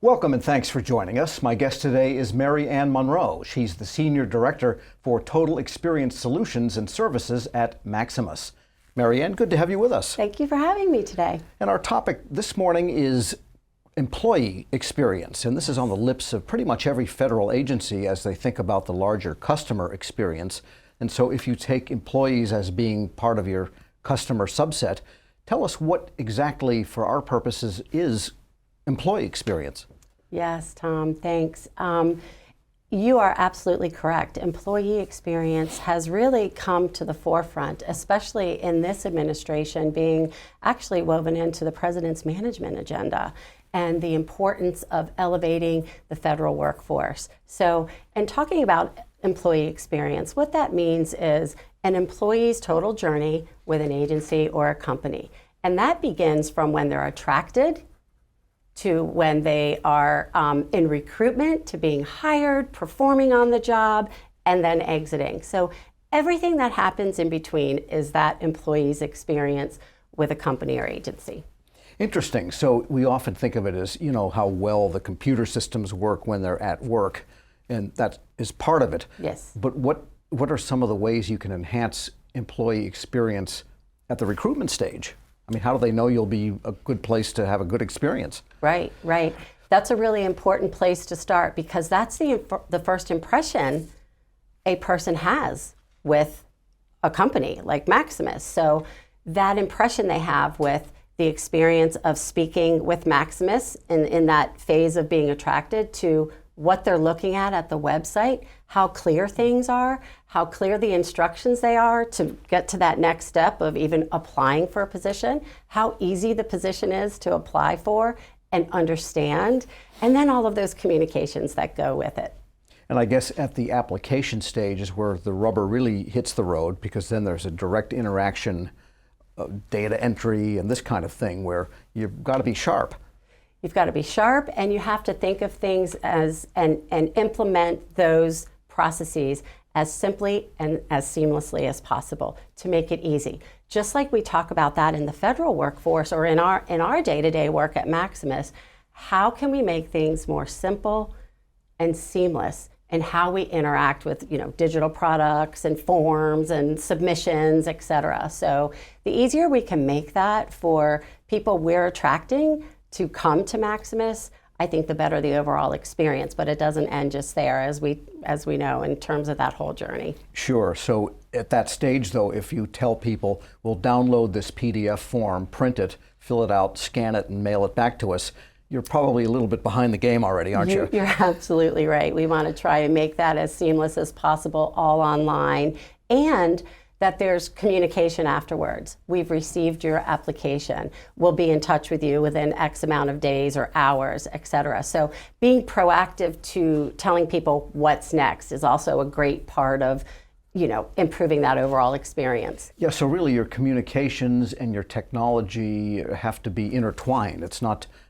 Welcome and thanks for joining us. My guest today is MaryAnn Monroe. She's the Senior Director for Total Experience Solutions and Services at Maximus. MaryAnn, good to have you with us. Thank you for having me today. And our topic this morning is employee experience. And this is on the lips of pretty much every federal agency as they think about the larger customer experience. And so if you take employees as being part of your customer subset, tell us what exactly, for our purposes, is employee experience. Yes, Tom, thanks. You are absolutely correct. Employee experience has really come to the forefront, especially in this administration, being actually woven into the president's management agenda and the importance of elevating the federal workforce. So, in talking about employee experience, what that means is an employee's total journey with an agency or a company. And that begins from when they're attracted to when they are in recruitment, to being hired, performing on the job, and then exiting. So everything that happens in between is that employee's experience with a company or agency. Interesting. So we often think of it as, how well the computer systems work when they're at work, and that is part of it. Yes. But what are some of the ways you can enhance employee experience at the recruitment stage? I mean, how do they know you'll be a good place to have a good experience? Right. That's a really important place to start because that's the first impression a person has with a company like Maximus. So that impression they have with the experience of speaking with Maximus in that phase of being attracted to what they're looking at the website, how clear things are, how clear the instructions they are to get to that next step of even applying for a position, how easy the position is to apply for and understand, and then all of those communications that go with it. And I guess at the application stage is where the rubber really hits the road, because then there's a direct interaction, data entry and this kind of thing where you've got to be sharp. You've got to be sharp, and you have to think of things as and implement those processes as simply and as seamlessly as possible to make it easy. Just like we talk about that in the federal workforce or in our day-to-day work at Maximus, how can we make things more simple and seamless in how we interact with digital products and forms and submissions, et cetera. So the easier we can make that for people we're attracting to come to Maximus, I think the better the overall experience, but it doesn't end just there, as we know, in terms of that whole journey. Sure. So at that stage, though, if you tell people, we'll download this PDF form, print it, fill it out, scan it, and mail it back to us, you're probably a little bit behind the game already, aren't you? You're absolutely right. We want to try and make that as seamless as possible, all online, and that there's communication afterwards. We've received your application. We'll be in touch with you within X amount of days or hours, et cetera. So being proactive to telling people what's next is also a great part of improving that overall experience. Yeah, so really your communications and your technology have to be intertwined.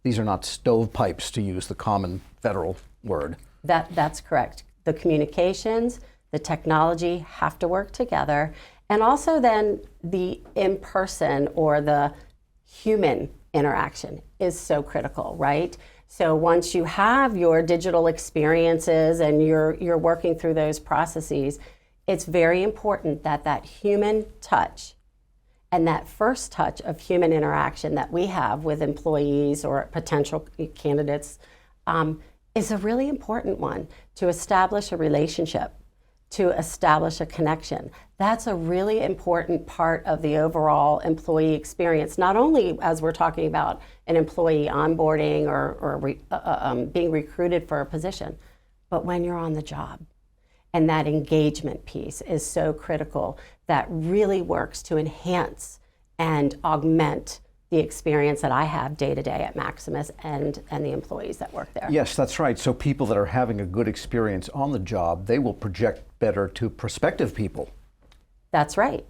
These are not stovepipes, to use the common federal word. That's correct. The communications, the technology have to work together. And also then the in-person or the human interaction is so critical, right? So once you have your digital experiences and you're working through those processes, it's very important that that human touch and that first touch of human interaction that we have with employees or potential candidates is a really important one to establish a relationship, to establish a connection. That's a really important part of the overall employee experience, not only as we're talking about an employee onboarding or being recruited for a position, but when you're on the job. And that engagement piece is so critical that really works to enhance and augment the experience that I have day to day at Maximus and the employees that work there. Yes, that's right. So people that are having a good experience on the job, they will project better to prospective people. That's right.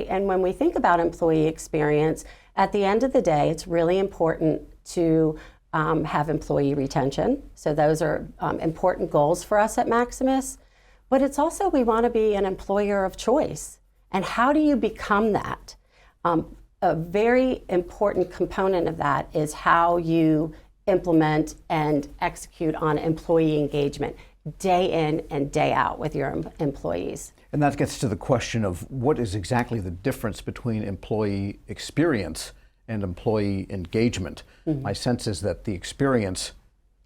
And when we think about employee experience, at the end of the day, it's really important to have employee retention. So those are important goals for us at Maximus. But it's also, we want to be an employer of choice. And how do you become that? A very important component of that is how you implement and execute on employee engagement day in and day out with your employees. And that gets to the question of what is exactly the difference between employee experience and employee engagement. My sense is that the experience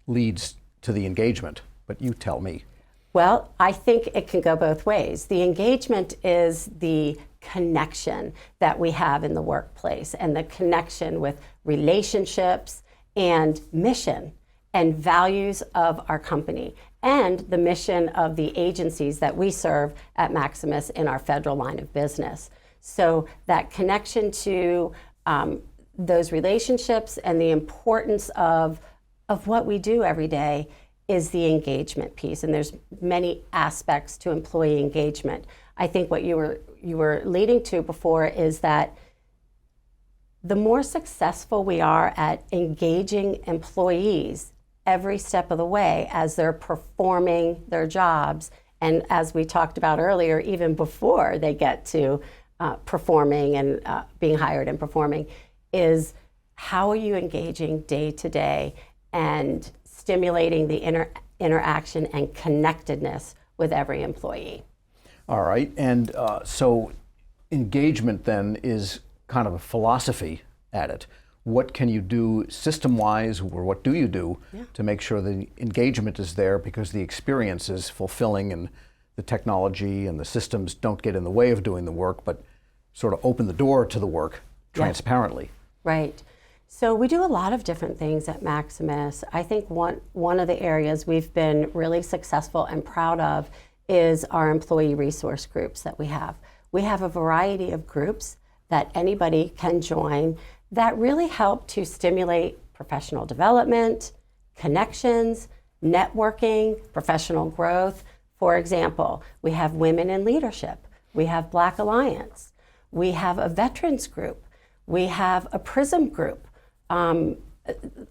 leads to the engagement, but you tell me. Well, I think it can go both ways. The engagement is the connection that we have in the workplace and the connection with relationships and mission and values of our company and the mission of the agencies that we serve at Maximus in our federal line of business. So that connection to those relationships and the importance of what we do every day is the engagement piece. And there's many aspects to employee engagement. I think what you were leading to before is that the more successful we are at engaging employees every step of the way as they're performing their jobs, and as we talked about earlier, even before they get to performing and being hired and performing, is how are you engaging day to day and stimulating the interaction and connectedness with every employee. All right, and so engagement then is kind of a philosophy at it. What can you do system-wise, or what do you do to make sure the engagement is there because the experience is fulfilling and the technology and the systems don't get in the way of doing the work, but sort of open the door to the work transparently? Right. So we do a lot of different things at Maximus. I think one of the areas we've been really successful and proud of is our employee resource groups that we have. We have a variety of groups that anybody can join that really help to stimulate professional development, connections, networking, professional growth. For example, we have Women in Leadership, we have Black Alliance, we have a Veterans group, we have a PRISM group,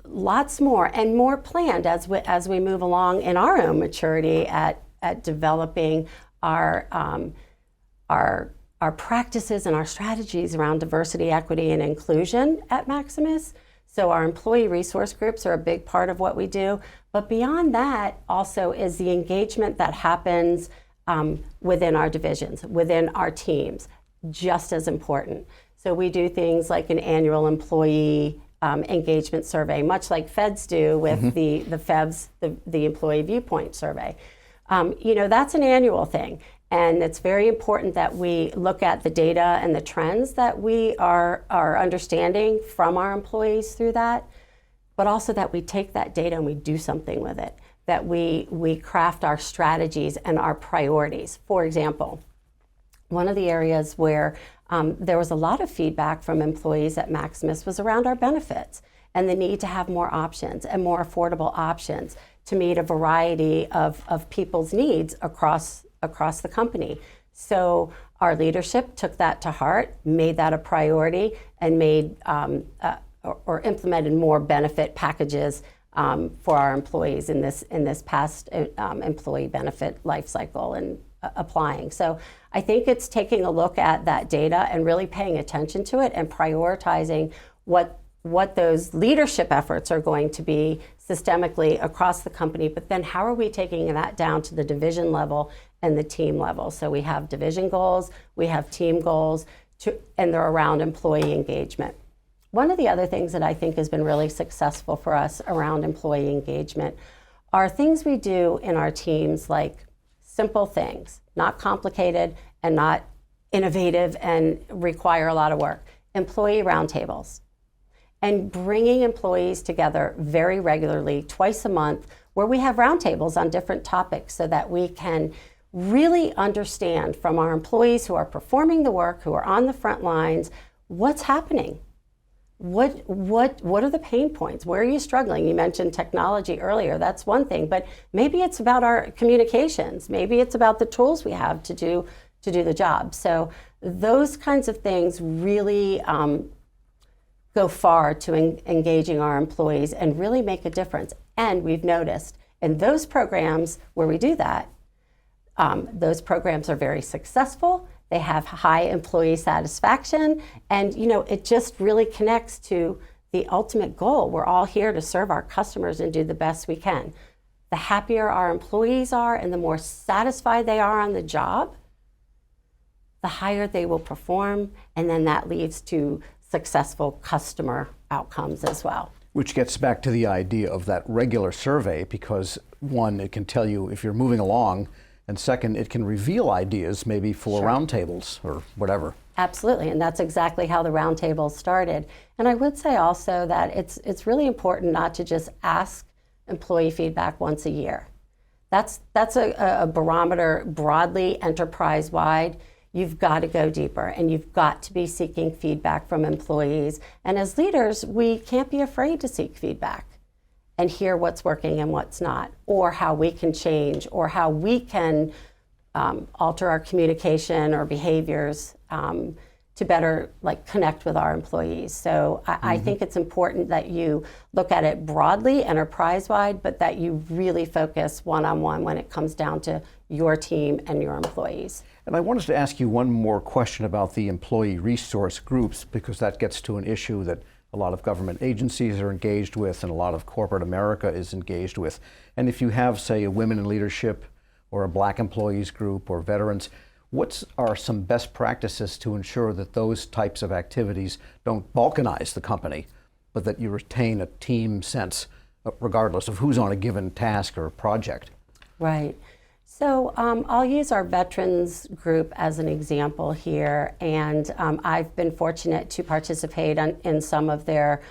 lots more and more planned as we move along in our own maturity at developing our practices and our strategies around diversity, equity, and inclusion at Maximus. So our employee resource groups are a big part of what we do. But beyond that also is the engagement that happens within our divisions, within our teams, just as important. So we do things like an annual employee engagement survey, much like feds do with the FEVS, the Employee Viewpoint Survey. That's an annual thing. And it's very important that we look at the data and the trends that we are understanding from our employees through that, but also that we take that data and we do something with it, that we craft our strategies and our priorities. For example, one of the areas where there was a lot of feedback from employees at Maximus was around our benefits and the need to have more options and more affordable options to meet a variety of people's needs across the company. So our leadership took that to heart, made that a priority, and made or implemented more benefit packages for our employees in this past employee benefit lifecycle and applying. So I think it's taking a look at that data and really paying attention to it and prioritizing what those leadership efforts are going to be systemically across the company, but then how are we taking that down to the division level and the team level? So we have division goals, we have team goals, and they're around employee engagement. One of the other things that I think has been really successful for us around employee engagement are things we do in our teams, like simple things, not complicated and not innovative and require a lot of work. Employee roundtables. And bringing employees together very regularly, twice a month, where we have roundtables on different topics so that we can really understand from our employees who are performing the work, who are on the front lines, what's happening. What are the pain points? Where are you struggling? You mentioned technology earlier. That's one thing, but maybe it's about our communications. Maybe it's about the tools we have to do the job. So those kinds of things really go far to engaging our employees and really make a difference. And we've noticed in those programs where we do that, those programs are very successful. They have high employee satisfaction, and it just really connects to the ultimate goal. We're all here to serve our customers and do the best we can. The happier our employees are and the more satisfied they are on the job, the higher they will perform, and then that leads to successful customer outcomes as well. Which gets back to the idea of that regular survey, because one, it can tell you if you're moving along, and second, it can reveal ideas maybe for roundtables or whatever. Absolutely, and that's exactly how the roundtable started. And I would say also that it's really important not to just ask employee feedback once a year. That's a barometer broadly enterprise-wide. You've got to go deeper, and you've got to be seeking feedback from employees. And as leaders, we can't be afraid to seek feedback and hear what's working and what's not, or how we can change, or how we can alter our communication or behaviors to better connect with our employees. So I think it's important that you look at it broadly, enterprise-wide, but that you really focus one-on-one when it comes down to your team and your employees. And I wanted to ask you one more question about the employee resource groups, because that gets to an issue that a lot of government agencies are engaged with and a lot of corporate America is engaged with. And if you have, say, a women in leadership or a black employees group or veterans, what are some best practices to ensure that those types of activities don't balkanize the company, but that you retain a team sense regardless of who's on a given task or project? Right. So I'll use our veterans group as an example here, and I've been fortunate to participate in some of their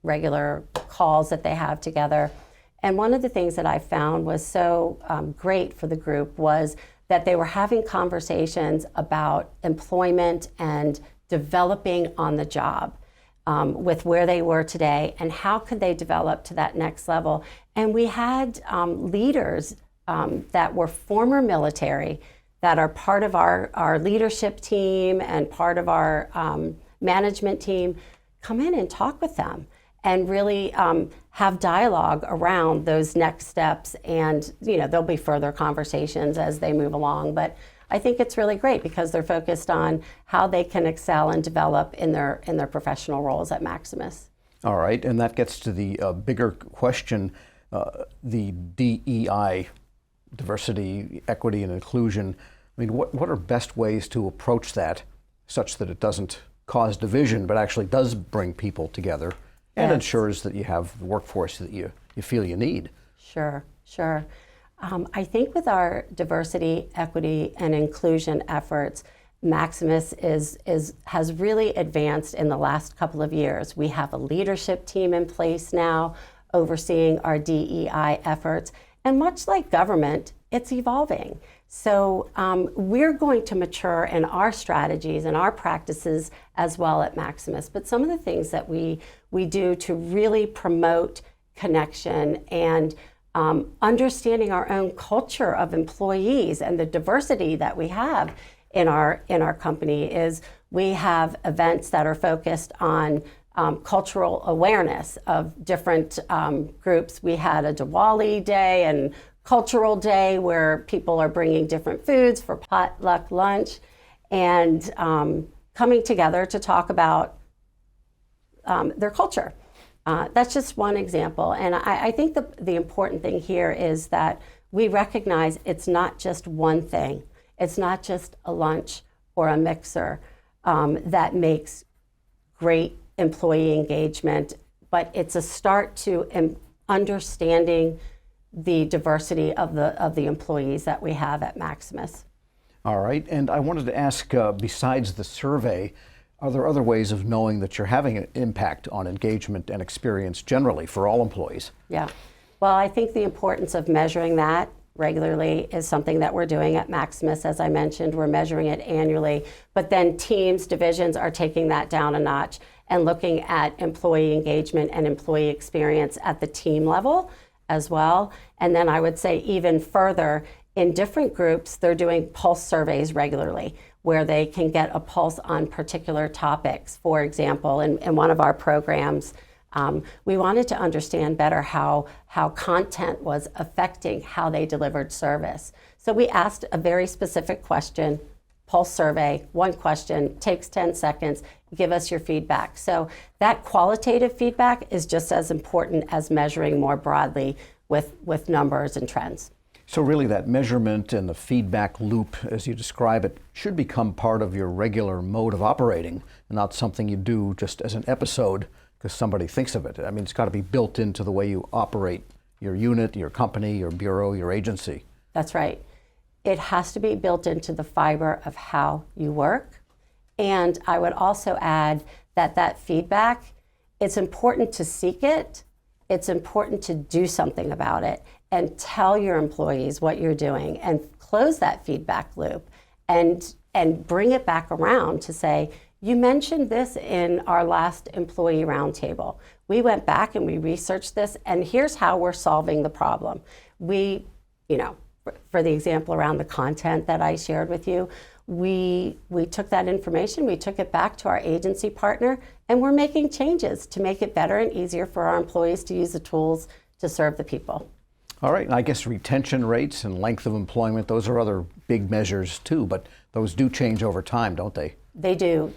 regular calls that they have together. And one of the things that I found was so great for the group was that they were having conversations about employment and developing on the job with where they were today and how could they develop to that next level. And we had leaders that were former military that are part of our leadership team and part of our management team come in and talk with them and really have dialogue around those next steps. And there'll be further conversations as they move along, but I think it's really great because they're focused on how they can excel and develop in their professional roles at Maximus. All right, and that gets to the bigger question, the DEI, diversity, equity, and inclusion. I mean, what are best ways to approach that such that it doesn't cause division, but actually does bring people together and ensures that you have the workforce that you feel you need? Sure. I think with our diversity, equity, and inclusion efforts, Maximus has really advanced in the last couple of years. We have a leadership team in place now overseeing our DEI efforts. And much like government, it's evolving. So we're going to mature in our strategies and our practices as well at Maximus. But some of the things that we do to really promote connection and understanding our own culture of employees and the diversity that we have in our company is we have events that are focused on cultural awareness of different groups. We had a Diwali day and cultural day where people are bringing different foods for potluck lunch and coming together to talk about their culture. That's just one example. And I think the important thing here is that we recognize it's not just one thing. It's not just a lunch or a mixer that makes great employee engagement, but it's a start to understanding the diversity of the employees that we have at Maximus. All right, and I wanted to ask, besides the survey, are there other ways of knowing that you're having an impact on engagement and experience generally for all employees? Yeah, well, I think the importance of measuring that regularly is something that we're doing at Maximus. As I mentioned, we're measuring it annually, but then teams, divisions are taking that down a notch and looking at employee engagement and employee experience at the team level as well. And then I would say even further, in different groups, they're doing pulse surveys regularly where they can get a pulse on particular topics. For example, in one of our programs, we wanted to understand better how content was affecting how they delivered service. So we asked a very specific question, pulse survey, one question, takes 10 seconds, give us your feedback. So that qualitative feedback is just as important as measuring more broadly with numbers and trends. So really that measurement and the feedback loop, as you describe it, should become part of your regular mode of operating and not something you do just as an episode because somebody thinks of it. I mean, it's got to be built into the way you operate your unit, your company, your bureau, your agency. That's right. It has to be built into the fiber of how you work. And I would also add that feedback, it's important to seek it. It's important to do something about it and tell your employees what you're doing and close that feedback loop and bring it back around to say, you mentioned this in our last employee roundtable. We went back and we researched this, and here's how we're solving the problem. We, for the example around the content that I shared with you, we took that information, we took it back to our agency partner, and we're making changes to make it better and easier for our employees to use the tools to serve the people. All right, and I guess retention rates and length of employment, those are other big measures too, but those do change over time, don't they? They do,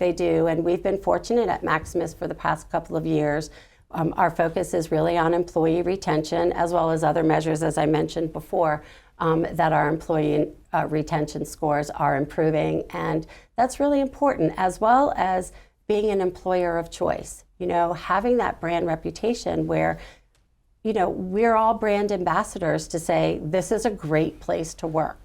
and we've been fortunate at Maximus for the past couple of years. Our focus is really on employee retention as well as other measures, as I mentioned before, that our employee retention scores are improving, and that's really important, as well as being an employer of choice. Having that brand reputation where we're all brand ambassadors to say this is a great place to work,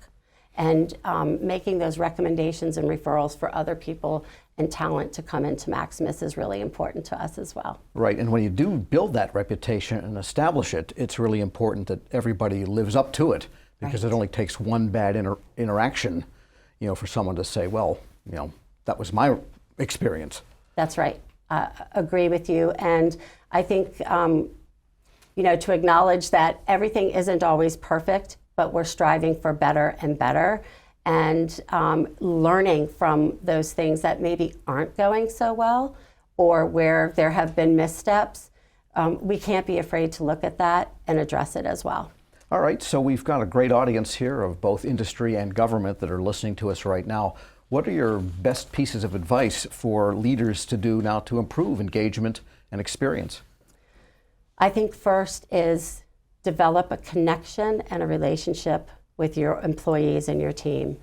and making those recommendations and referrals for other people and talent to come into Maximus is really important to us as well. Right, and when you do build that reputation and establish it, it's really important that everybody lives up to it, because It only takes one bad interaction, for someone to say, well, that was my experience. That's right. Agree with you, and I think to acknowledge that everything isn't always perfect, but we're striving for better and better, and learning from those things that maybe aren't going so well or where there have been missteps. We can't be afraid to look at that and address it as well. All right, so we've got a great audience here of both industry and government that are listening to us right now. What are your best pieces of advice for leaders to do now to improve engagement and experience? I think first is develop a connection and a relationship with your employees and your team.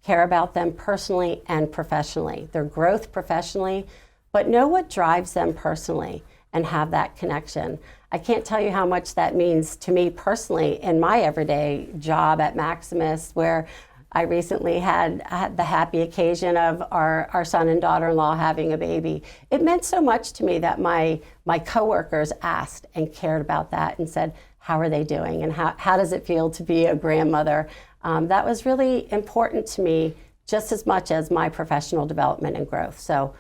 Care about them personally and professionally, their growth professionally, but know what drives them personally and have that connection. I can't tell you how much that means to me personally in my everyday job at Maximus, where I recently had the happy occasion of our son and daughter-in-law having a baby. It meant so much to me that my coworkers asked and cared about that and said, how are they doing? And how does it feel to be a grandmother? That was really important to me, just as much as my professional development and growth. So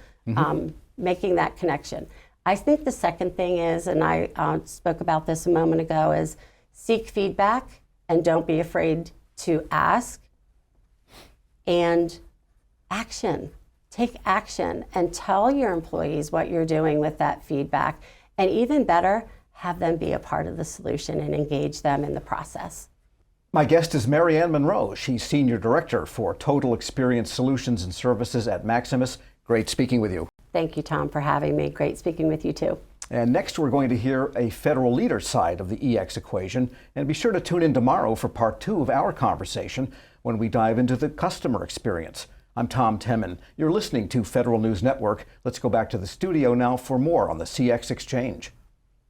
making that connection. I think the second thing is, and I spoke about this a moment ago, is seek feedback and don't be afraid to ask. And action. Take action and tell your employees what you're doing with that feedback. And even better, have them be a part of the solution and engage them in the process. My guest is MaryAnn Monroe. She's Senior Director for Total Experience Solutions and Services at Maximus. Great speaking with you. Thank you, Tom, for having me. Great speaking with you, too. And next, we're going to hear a federal leader side of the EX equation. And be sure to tune in tomorrow for part 2 of our conversation when we dive into the customer experience. I'm Tom Temin. You're listening to Federal News Network. Let's go back to the studio now for more on the CX Exchange.